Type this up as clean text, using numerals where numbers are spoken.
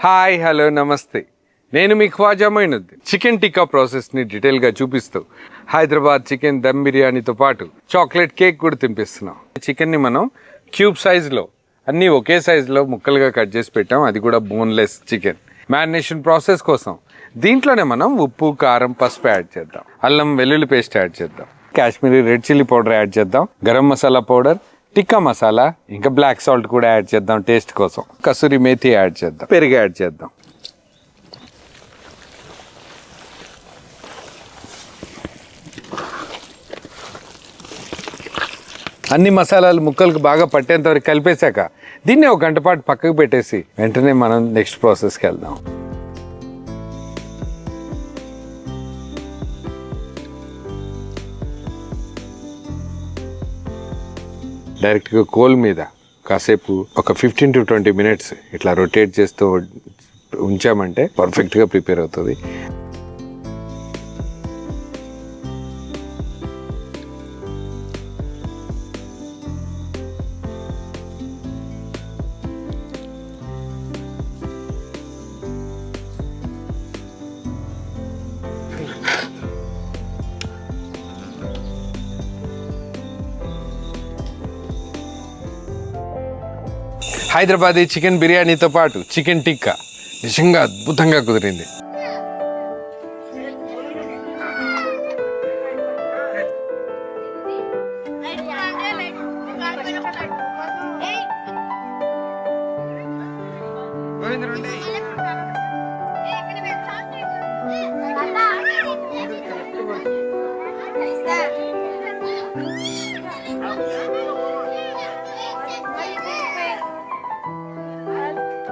Hi hello నమస్తే, నేను మీ Khwaja Moinuddin. Chicken tikka ప్రాసెస్ని డీటెయిల్గా చూపిస్తూ హైదరాబాద్ చికెన్ దమ్ బిర్యానీతో పాటు చాక్లెట్ కేక్ కూడా తినిపిస్తున్నాం. చికెన్ని మనం క్యూబ్ సైజులో అన్నీ ఒకే సైజులో ముక్కలుగా కట్ చేసి పెట్టాం, అది కూడా బోన్లెస్ చికెన్. మ్యారినేషన్ ప్రాసెస్ కోసం దీంట్లోనే మనం ఉప్పు, కారం, పసుపు యాడ్ చేద్దాం, అల్లం వెల్లుల్లి పేస్ట్ యాడ్ చేద్దాం, Kashmiri red chilli powder add చేద్దాం, గరం మసాలా పౌడర్, టిక్కా మసాలా, ఇంకా బ్లాక్ సాల్ట్ కూడా యాడ్ చేద్దాం టేస్ట్ కోసం. కసూరి మేథి యాడ్ చేద్దాం, పెరుగు యాడ్ చేద్దాం. అన్ని మసాలాలు ముక్కలకు బాగా పట్టేంత వరకు కలిపేశాక దీన్ని ఒక గంట పాటు పక్కకు పెట్టేసి వెంటనే మనం నెక్స్ట్ ప్రాసెస్కి వెళ్దాం. డైరెక్ట్గా కోల్ మీద కాసేపు ఒక 15 to 20 minutes ఇట్లా రొటేట్ చేస్తూ ఉంచామంటే పర్ఫెక్ట్గా ప్రిపేర్ అవుతుంది. హైదరాబాదీ చికెన్ బిర్యానీతో పాటు చికెన్ టిక్కా నిజంగా అద్భుతంగా కుదిరింది.